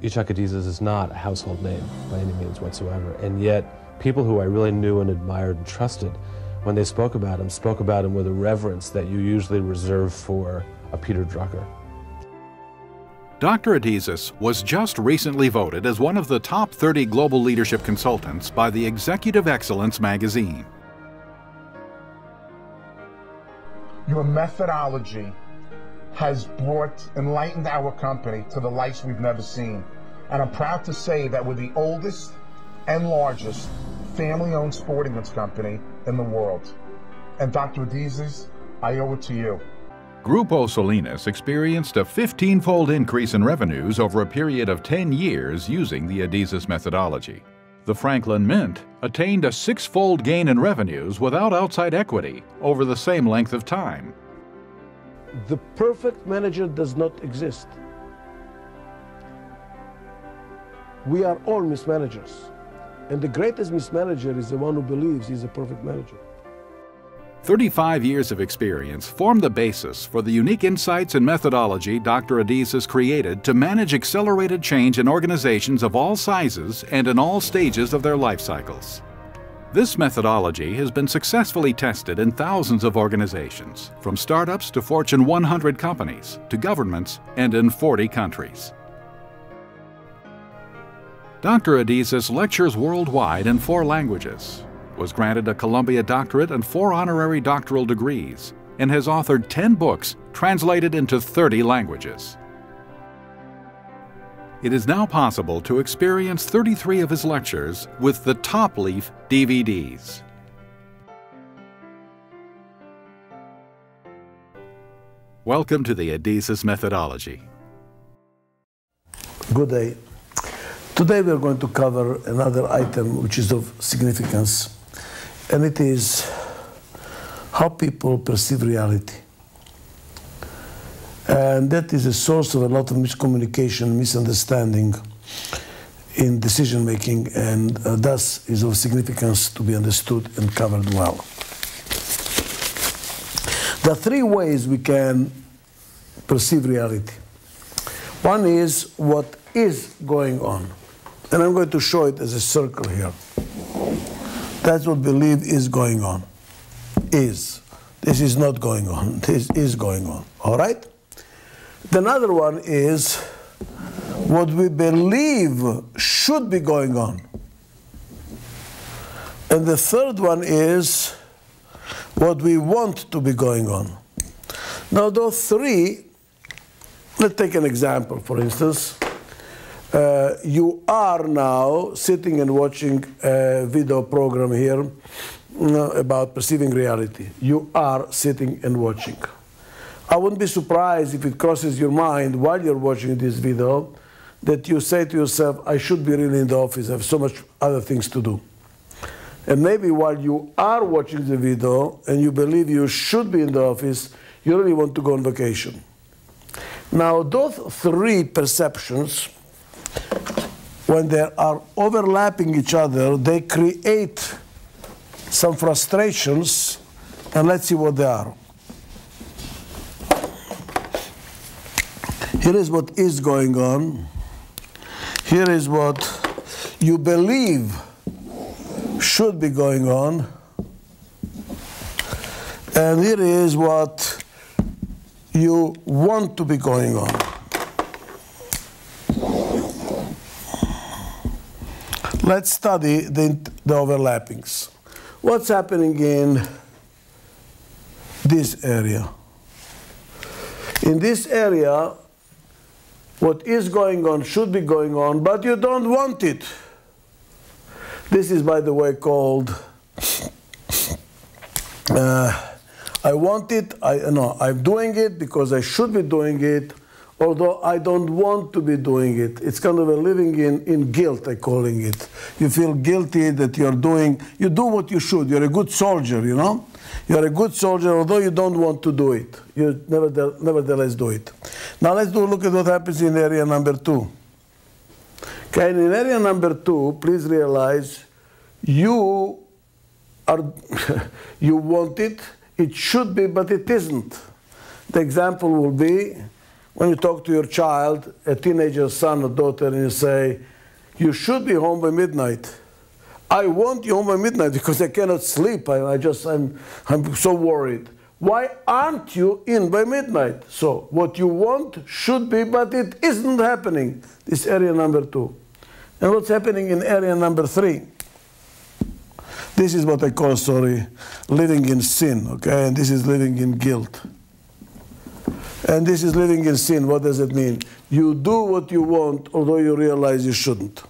Itzhak Adizes is not a household name by any means whatsoever, and yet people who I really knew and admired and trusted, when they spoke about him with a reverence that you usually reserve for a Peter Drucker. Dr. Adizes was just recently voted as one of the top 30 global leadership consultants by the Executive Excellence magazine. Your methodology has enlightened our company to the lights we've never seen. And I'm proud to say that we're the oldest and largest family-owned sporting goods company in the world. And Dr. Adizes, I owe it to you. Grupo Salinas experienced a 15-fold increase in revenues over a period of 10 years using the Adizes methodology. The Franklin Mint attained a 6-fold gain in revenues without outside equity over the same length of time. The perfect manager does not exist. We are all mismanagers. And the greatest mismanager is the one who believes he's a perfect manager. 35 years of experience form the basis for the unique insights and methodology Dr. Adizes created to manage accelerated change in organizations of all sizes and in all stages of their life cycles. This methodology has been successfully tested in thousands of organizations, from startups to Fortune 100 companies, to governments, and in 40 countries. Dr. Adizes lectures worldwide in 4 languages, was granted a Columbia doctorate and 4 honorary doctoral degrees, and has authored 10 books translated into 30 languages. It is now possible to experience 33 of his lectures with the Top Leaf DVDs. Welcome to the Adizes methodology. Good day. Today we are going to cover another item which is of significance, and it is how people perceive reality. And that is a source of a lot of miscommunication, misunderstanding in decision making, and thus is of significance to be understood and covered well. There are 3 ways we can perceive reality. One is what is going on. And I'm going to show it as a circle here. That's what we believe is going on. Is. This is not going on. This is going on. All right? The other one is what we believe should be going on. And the third one is what we want to be going on. Now, those 3, let's take an example, for instance. You are now sitting and watching a video program here about perceiving reality. You are sitting and watching. I wouldn't be surprised if it crosses your mind while you're watching this video that you say to yourself, I should be really in the office, I have so much other things to do. And maybe while you are watching the video and you believe you should be in the office, you really want to go on vacation. Now, those 3 perceptions, when they are overlapping each other, they create some frustrations, and let's see what they are. Here is what is going on. Here is what you believe should be going on. And here is what you want to be going on. Let's study the overlappings. What's happening in this area? In this area, what is going on should be going on, but you don't want it. This is, by the way, called I want it, I'm doing it because I should be doing it, although I don't want to be doing it. It's kind of a living in guilt, I'm calling it. You feel guilty that you do what you should. You're a good soldier, you know? You're a good soldier, although you don't want to do it. You nevertheless do it. Now let's look at what happens in area number 2. Okay, in area number 2, please realize you want it, it should be, but it isn't. The example will be, when you talk to your child, a teenager son or daughter, and you say, you should be home by midnight. I want you home by midnight because I cannot sleep. I'm so worried. Why aren't you in by midnight? So what you want should be, but it isn't happening. This area number 2. And what's happening in area number 3? This is what I call, living in sin, okay? And this is living in guilt. And this is living in sin. What does it mean? You do what you want, although you realize you shouldn't.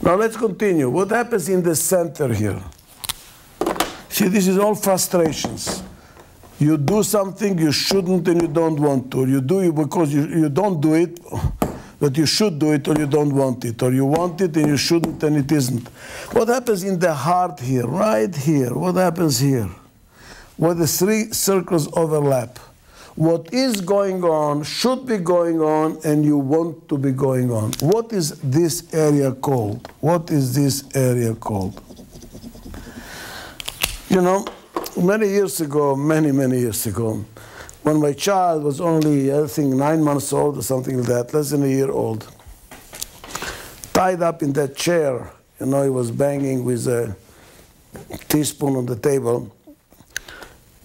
Now let's continue. What happens in the center here? See, this is all frustrations. You do something you shouldn't and you don't want to. You do it because you don't do it, but you should do it or you don't want it. Or you want it and you shouldn't and it isn't. What happens in the heart here, right here? What happens here? Where the 3 circles overlap. What is going on should be going on and you want to be going on. What is this area called? What is this area called? You know, many years ago, many years ago, when my child was only, I think, 9 months old or something like that, less than a year old, tied up in that chair, you know, he was banging with a teaspoon on the table.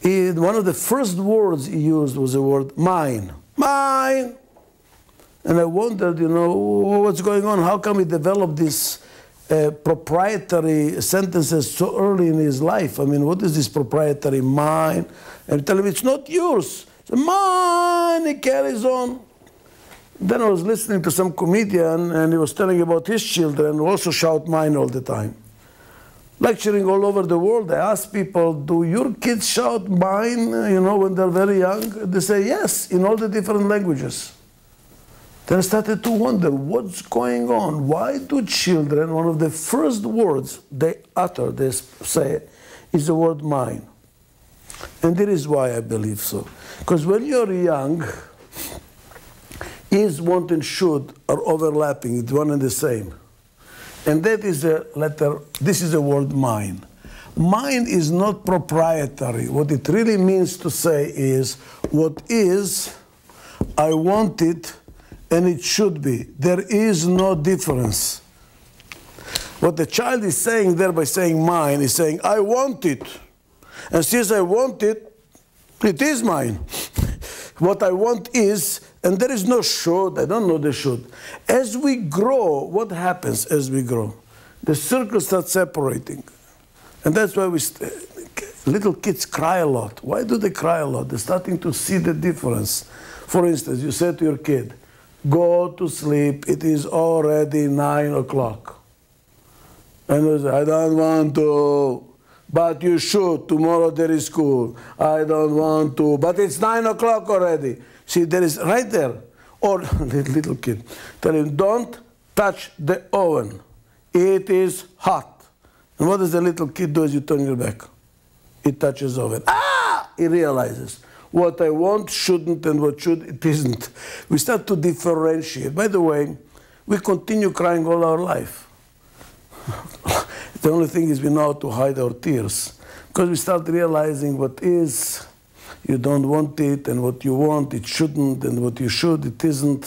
One of the first words he used was the word mine. Mine! And I wondered, you know, what's going on? How come he developed these proprietary sentences so early in his life? I mean, what is this proprietary mine? And tell him, it's not yours. It's mine! He carries on. Then I was listening to some comedian, and he was telling about his children who also shout mine all the time. Lecturing all over the world, I ask people, do your kids shout mine, you know, when they're very young? They say yes, in all the different languages. Then I started to wonder, what's going on? Why do children, one of the first words they utter, they say, is the word mine? And that is why I believe so. Because when you're young, is, want, and should are overlapping, it's one and the same. And that is a letter, this is the word mine. Mine is not proprietary. What it really means to say is, what is, I want it, and it should be. There is no difference. What the child is saying there by saying mine is saying, I want it. And since I want it, it is mine. What I want is, and there is no should, I don't know the should. As we grow, what happens as we grow? The circles start separating. And that's why little kids cry a lot. Why do they cry a lot? They're starting to see the difference. For instance, you say to your kid, go to sleep, it is already 9 o'clock. And they say, I don't want to. But you should, tomorrow there is school. I don't want to, but it's 9 o'clock already. See, there is right there. Or little kid, tell him, don't touch the oven. It is hot. And what does the little kid do as you turn your back? He touches the oven. Ah! He realizes what I want shouldn't and what should, it isn't. We start to differentiate. By the way, we continue crying all our life. The only thing is we know how to hide our tears. Because we start realizing what is, you don't want it, and what you want, it shouldn't, and what you should, it isn't.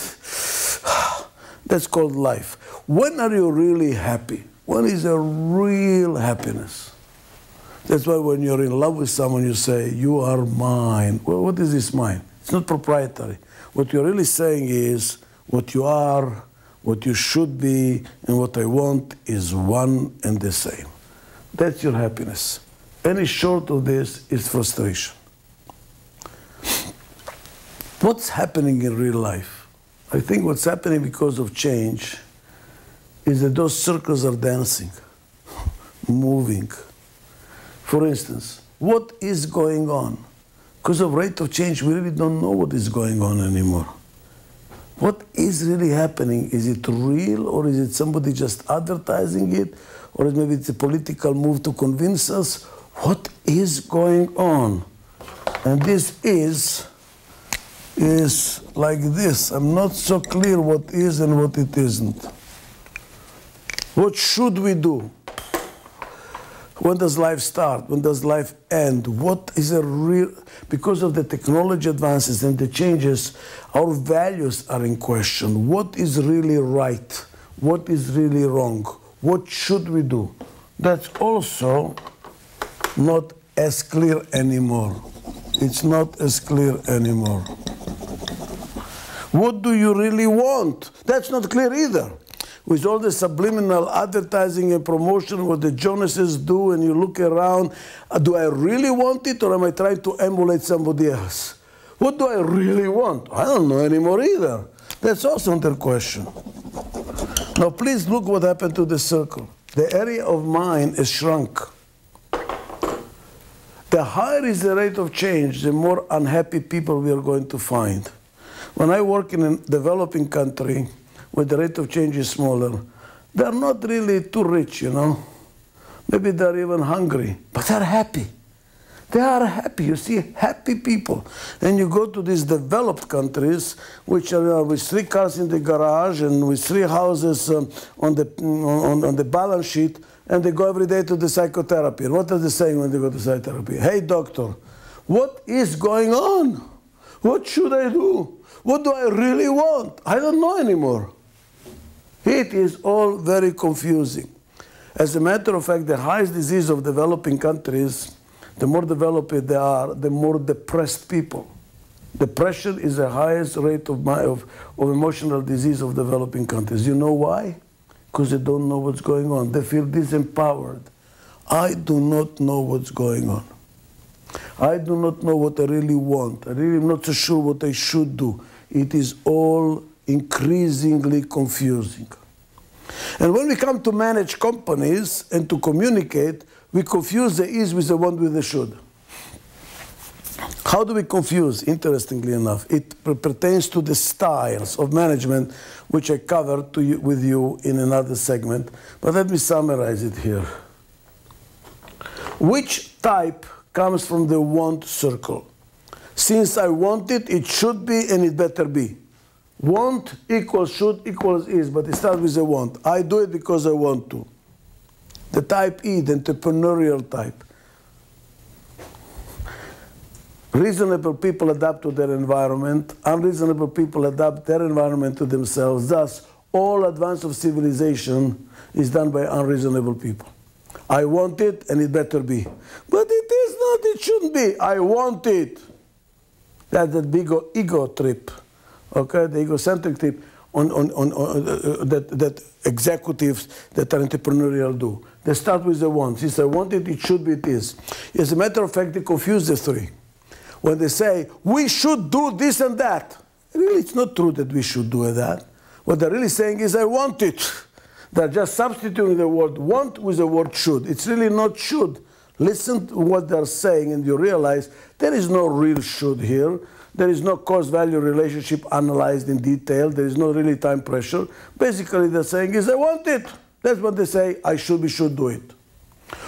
That's called life. When are you really happy? When is a real happiness? That's why when you're in love with someone, you say, you are mine. Well, what is this mine? It's not proprietary. What you're really saying is, what you are, what you should be, and what I want is one and the same. That's your happiness. Any short of this is frustration. What's happening in real life? I think what's happening because of change is that those circles are dancing, moving. For instance, what is going on? Because of rate of change, we really don't know what is going on anymore. What is really happening? Is it real, or is it somebody just advertising it? Or maybe it's a political move to convince us? What is going on? And this is like this. I'm not so clear what is and what it isn't. What should we do? When does life start? When does life end? What is a real... Because of the technology advances and the changes, our values are in question. What is really right? What is really wrong? What should we do? That's also not as clear anymore. It's not as clear anymore. What do you really want? That's not clear either. With all the subliminal advertising and promotion, what the Jonases do, and you look around, do I really want it, or am I trying to emulate somebody else? What do I really want? I don't know anymore either. That's also another question. Now please look what happened to the circle. The area of mind is shrunk. The higher is the rate of change, the more unhappy people we are going to find. When I work in a developing country, where the rate of change is smaller, they're not really too rich, you know. Maybe they're even hungry, but they're happy. They are happy. You see happy people. And you go to these developed countries, which are with 3 cars in the garage and with 3 houses on the balance sheet, and they go every day to the psychotherapy. And what are they saying when they go to psychotherapy? Hey, doctor, what is going on? What should I do? What do I really want? I don't know anymore. It is all very confusing. As a matter of fact, the highest disease of developing countries, the more developed they are, the more depressed people. Depression is the highest rate of emotional disease of developing countries. You know why? Because they don't know what's going on. They feel disempowered. I do not know what's going on. I do not know what I really want. I really am not so sure what I should do. It is all increasingly confusing. And when we come to manage companies and to communicate, we confuse the is with the want with the should. How do we confuse? Interestingly enough, it pertains to the styles of management, which I covered with you in another segment. But let me summarize it here. Which type comes from the want circle? Since I want it, it should be and it better be. Want equals should equals is, but it starts with a want. I do it because I want to. The type E, the entrepreneurial type. Reasonable people adapt to their environment. Unreasonable people adapt their environment to themselves. Thus, all advance of civilization is done by unreasonable people. I want it and it better be. But it is not, it shouldn't be. I want it. That's the big ego trip. Okay, the egocentric trip that executives that are entrepreneurial do. They start with the want. Since I want it, it should be, it is. As a matter of fact, they confuse the three. When they say, we should do this and that, really it's not true that we should do that. What they're really saying is, I want it. They're just substituting the word want with the word should. It's really not should. Listen to what they're saying and you realize there is no real should here. There is no cause-value relationship analyzed in detail. There is no really time pressure. Basically, they're saying is, I want it. That's what they say, I should do it.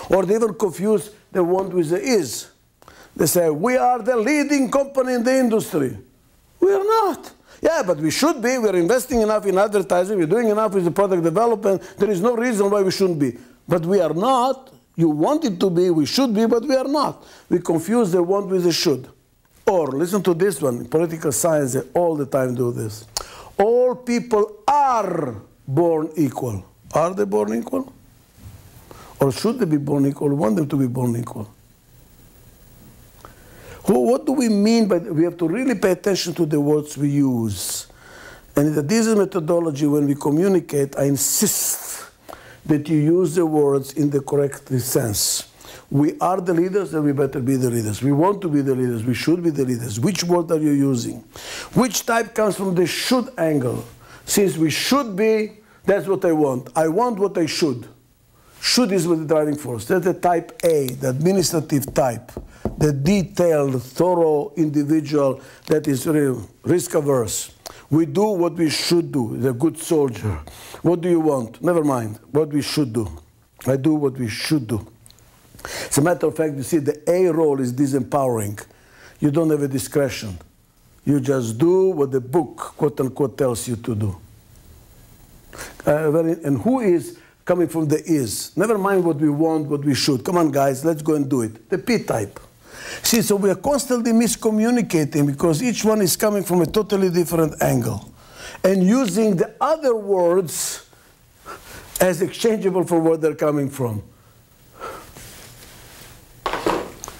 Or they even confuse the want with the is. They say, we are the leading company in the industry. We are not. Yeah, but we should be. We're investing enough in advertising. We're doing enough with the product development. There is no reason why we shouldn't be. But we are not. You want it to be, we should be, but we are not. We confuse the want with the should. Or, listen to this one, in political science, they all the time do this. All people are born equal. Are they born equal? Or should they be born equal? We want them to be born equal. What do we mean by that? We have to really pay attention to the words we use. And in the Adizes methodology, when we communicate, I insist that you use the words in the correct sense. We are the leaders, and we better be the leaders. We want to be the leaders. We should be the leaders. Which word are you using? Which type comes from the should angle? Since we should be, that's what I want. I want what I should. Should is the driving force. That's the type A, the administrative type, the detailed, thorough individual that is risk averse. We do what we should do. The good soldier. What do you want? Never mind. What we should do. I do what we should do. As a matter of fact, you see, the A role is disempowering. You don't have a discretion. You just do what the book, quote unquote, tells you to do. And who is coming from the is. Never mind what we want, what we should. Come on, guys, let's go and do it. The P type. See, so we are constantly miscommunicating because each one is coming from a totally different angle and using the other words as exchangeable for where they're coming from.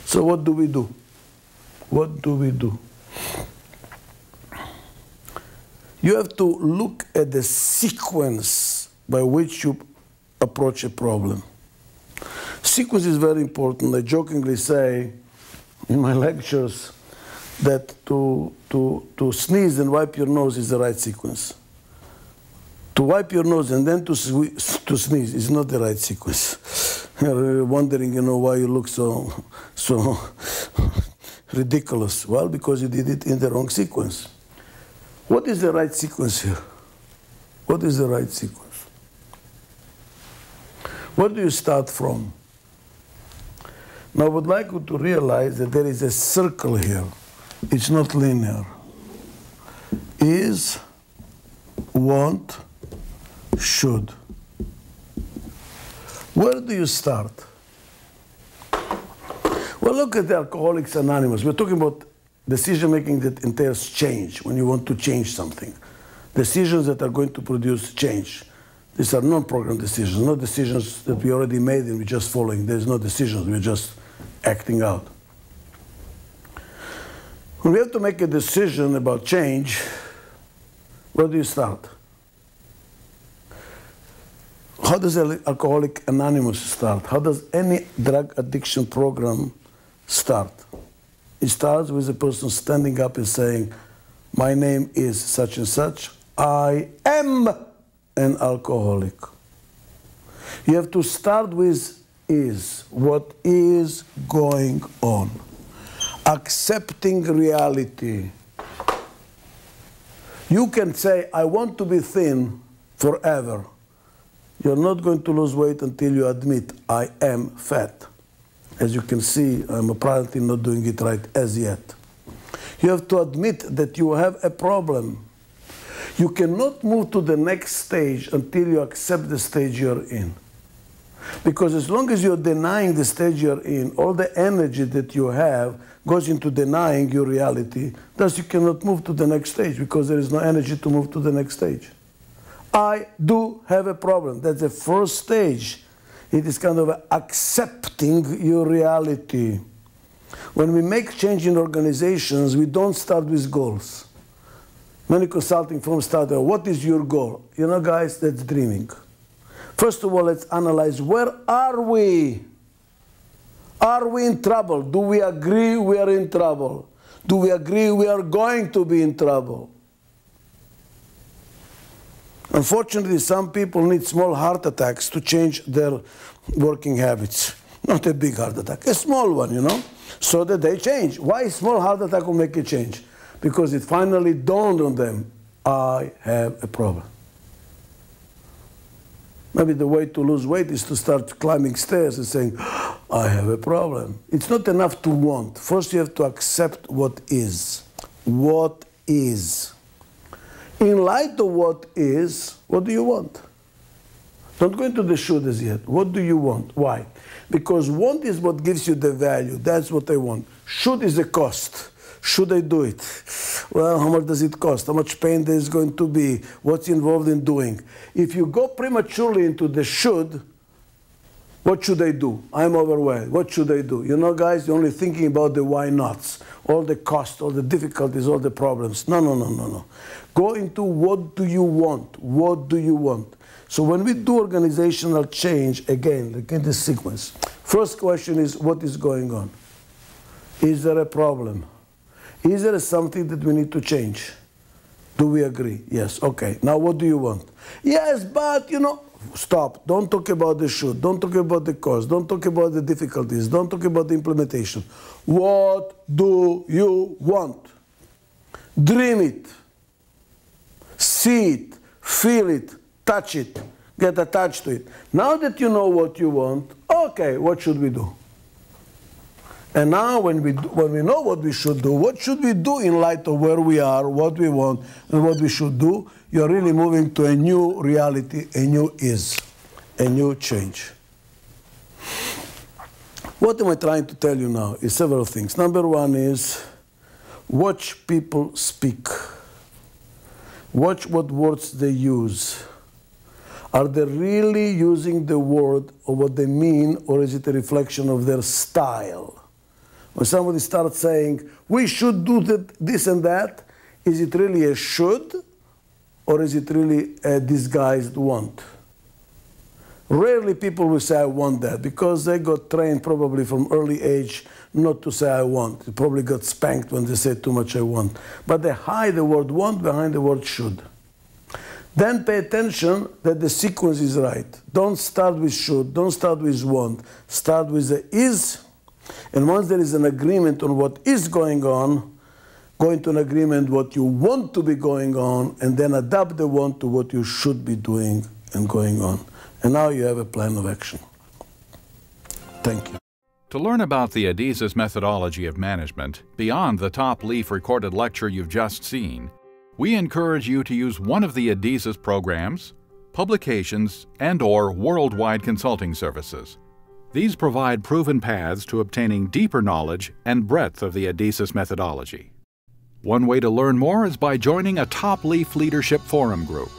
So what do we do? What do we do? You have to look at the sequence by which you approach a problem. Sequence is very important. I jokingly say in my lectures that to sneeze and wipe your nose is the right sequence. To wipe your nose and then to sneeze is not the right sequence. You're wondering, why you look so ridiculous. Well, because you did it in the wrong sequence. What is the right sequence here? What is the right sequence? Where do you start from? Now, I would like you to realize that there is a circle here. It's not linear. Is, want, should. Where do you start? Well, look at the Alcoholics Anonymous. We're talking about decision-making that entails change, when you want to change something. Decisions that are going to produce change. These are non-programmed decisions, not decisions that we already made and we're just following. There's no decisions, we're just acting out. When we have to make a decision about change, where do you start? How does Alcoholics Anonymous start? How does any drug addiction program start? It starts with a person standing up and saying, my name is such and such, I am an alcoholic. You have to start with is, what is going on. Accepting reality. You can say, I want to be thin forever. You're not going to lose weight until you admit, I am fat. As you can see, I'm apparently not doing it right as yet. You have to admit that you have a problem. You cannot move to the next stage until you accept the stage you're in. Because as long as you're denying the stage you're in, all the energy that you have goes into denying your reality. Thus, you cannot move to the next stage because there is no energy to move to the next stage. I do have a problem. That's the first stage. It is kind of accepting your reality. When we make change in organizations, we don't start with goals. Many consulting firms start with, what is your goal? Guys, that's dreaming. First of all, let's analyze, where are we? Are we in trouble? Do we agree we are in trouble? Do we agree we are going to be in trouble? Unfortunately, some people need small heart attacks to change their working habits. Not a big heart attack, a small one, so that they change. Why a small heart attack will make a change? Because it finally dawned on them, I have a problem. Maybe the way to lose weight is to start climbing stairs and saying, I have a problem. It's not enough to want. First, you have to accept what is. What is? In light of what is, what do you want? Don't go into the should as yet. What do you want? Why? Because want is what gives you the value. That's what I want. Should is a cost. Should I do it? Well, how much does it cost? How much pain there is going to be? What's involved in doing? If you go prematurely into the should, what should I do? I'm overwhelmed. What should I do? Guys, you're only thinking about the why nots, all the cost, all the difficulties, all the problems. No. Go into what do you want? What do you want? So when we do organizational change, again, look at the sequence. First question is, what is going on? Is there a problem? Is there something that we need to change? Do we agree? Yes. Okay. Now what do you want? Yes, but stop. Don't talk about the should. Don't talk about the cost. Don't talk about the difficulties. Don't talk about the implementation. What do you want? Dream it. See it. Feel it. Touch it. Get attached to it. Now that you know what you want, okay, what should we do? And now when we know what we should do, what should we do in light of where we are, what we want, and what we should do, you're really moving to a new reality, a new is. a new change. What am I trying to tell you now is several things. Number one is watch people speak. Watch what words they use. Are they really using the word or what they mean, or is it a reflection of their style? When somebody starts saying, we should do this and that, is it really a should, or is it really a disguised want? Rarely people will say, I want that, because they got trained probably from early age not to say I want. They probably got spanked when they say too much I want. But they hide the word want behind the word should. Then pay attention that the sequence is right. Don't start with should, don't start with want. Start with the is, and once there is an agreement on what is going on, go into an agreement what you want to be going on, and then adapt the want to what you should be doing and going on. And now you have a plan of action. Thank you. To learn about the Adizes methodology of management beyond the top leaf recorded lecture you've just seen, we encourage you to use one of the Adizes programs, publications, and/or worldwide consulting services. These provide proven paths to obtaining deeper knowledge and breadth of the Adizes methodology. One way to learn more is by joining a Top Leaf Leadership Forum group.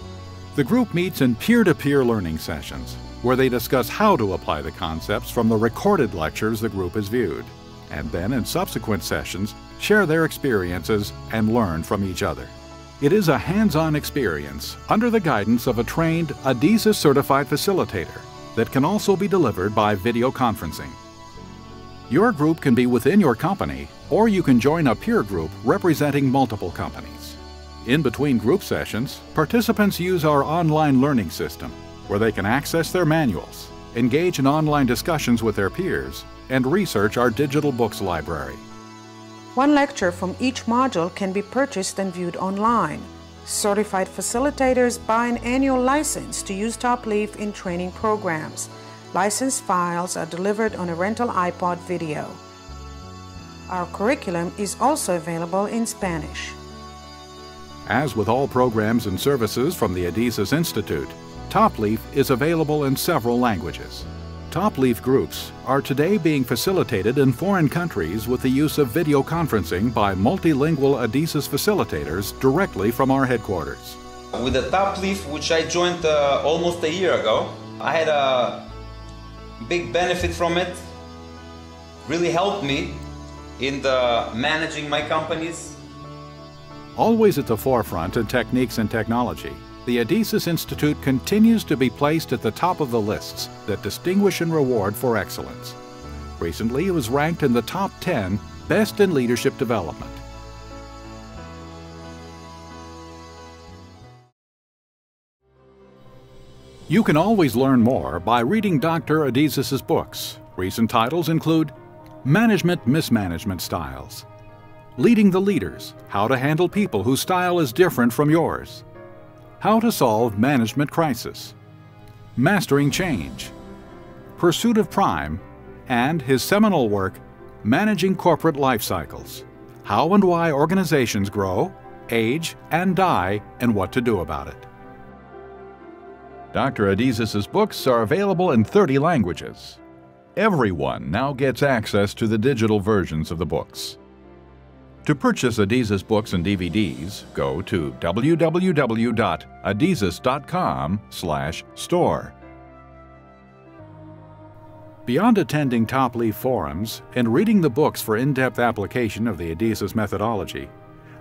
The group meets in peer-to-peer learning sessions, where they discuss how to apply the concepts from the recorded lectures the group has viewed, and then in subsequent sessions share their experiences and learn from each other. It is a hands-on experience under the guidance of a trained Adizes certified facilitator that can also be delivered by video conferencing. Your group can be within your company, or you can join a peer group representing multiple companies. In between group sessions, participants use our online learning system, where they can access their manuals, engage in online discussions with their peers, and research our digital books library. One lecture from each module can be purchased and viewed online. Certified facilitators buy an annual license to use Top Leaf in training programs. License files are delivered on a rental iPod video. Our curriculum is also available in Spanish. As with all programs and services from the Adizes Institute, Top Leaf is available in several languages. Top Leaf groups are today being facilitated in foreign countries with the use of video conferencing by multilingual Adizes facilitators directly from our headquarters. With the Top Leaf, which I joined almost a year ago, I had a big benefit from it. Really helped me in managing my companies. Always at the forefront in techniques and technology, the Adizes Institute continues to be placed at the top of the lists that distinguish and reward for excellence. Recently, it was ranked in the top 10 Best in Leadership Development. You can always learn more by reading Dr. Adizes' books. Recent titles include Management Mismanagement Styles, Leading the Leaders, How to Handle People Whose Style is Different from Yours, How to Solve Management Crisis, Mastering Change, Pursuit of Prime, and his seminal work, Managing Corporate Life Cycles, How and Why Organizations Grow, Age, and Die, and What to Do About It. Dr. Adizes' books are available in 30 languages. Everyone now gets access to the digital versions of the books. To purchase Adizes books and DVDs, go to www.adizes.com/store. Beyond attending Top Leaf forums and reading the books for in-depth application of the Adizes methodology,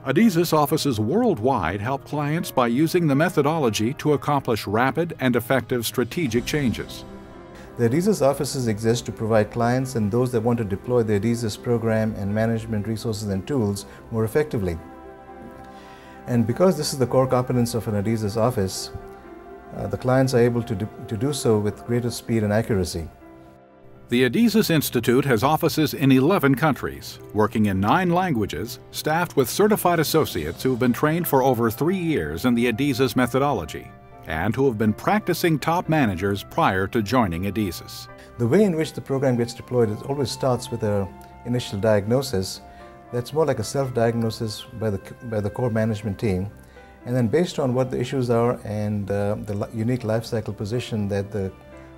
Adizes offices worldwide help clients by using the methodology to accomplish rapid and effective strategic changes. The Adizes offices exist to provide clients and those that want to deploy the Adizes program and management resources and tools more effectively. And because this is the core competence of an Adizes office, the clients are able to do so with greater speed and accuracy. The Adizes Institute has offices in 11 countries, working in 9 languages, staffed with certified associates who have been trained for over 3 years in the Adizes methodology, and who have been practicing top managers prior to joining Adizes. The way in which the program gets deployed, it always starts with an initial diagnosis. That's more like a self-diagnosis by the core management team. And then based on what the issues are and the unique life cycle position that the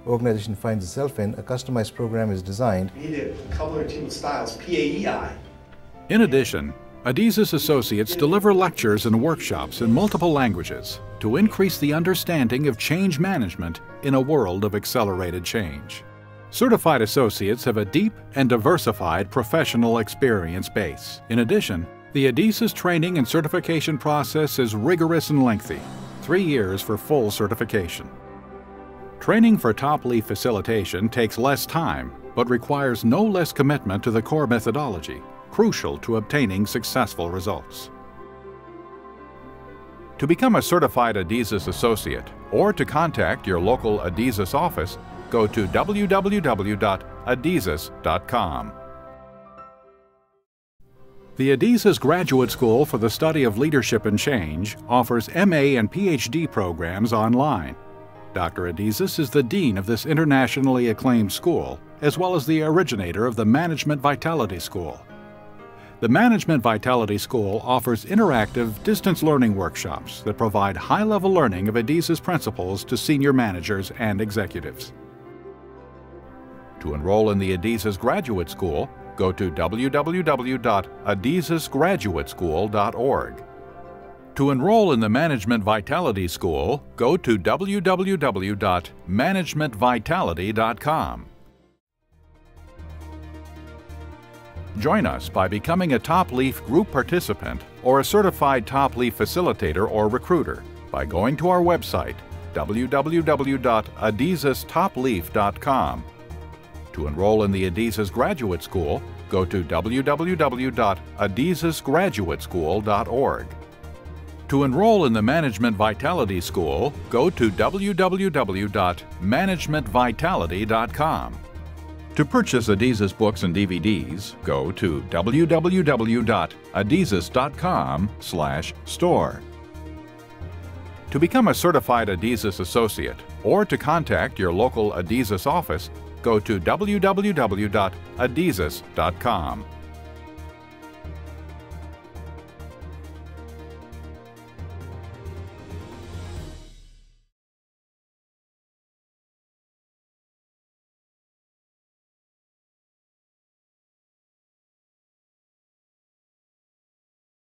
organization finds itself in, a customized program is designed. We need a color team of styles, PAEI. In addition, Adizes associates deliver lectures and workshops in multiple languages to increase the understanding of change management in a world of accelerated change. Certified associates have a deep and diversified professional experience base. In addition, the Adizes training and certification process is rigorous and lengthy, 3 years for full certification. Training for top leaf facilitation takes less time, but requires no less commitment to the core methodology, crucial to obtaining successful results. To become a certified Adizes associate or to contact your local Adizes office, go to www.adizes.com. The Adizes Graduate School for the Study of Leadership and Change offers MA and PhD programs online. Dr. Adizes is the dean of this internationally acclaimed school, as well as the originator of the Management Vitality School. The Management Vitality School offers interactive, distance learning workshops that provide high-level learning of Adizes principles to senior managers and executives. To enroll in the Adizes Graduate School, go to www.adizesgraduateschool.org. To enroll in the Management Vitality School, go to www.managementvitality.com. Join us by becoming a Top Leaf group participant or a certified Top Leaf facilitator or recruiter by going to our website, www.adizestopleaf.com. To enroll in the Adizes Graduate School, go to www.adizesgraduateschool.org. To enroll in the Management Vitality School, go to www.managementvitality.com. To purchase Adizes books and DVDs, go to www.adizes.com/store. To become a certified Adizes associate or to contact your local Adizes office, go to www.adizes.com.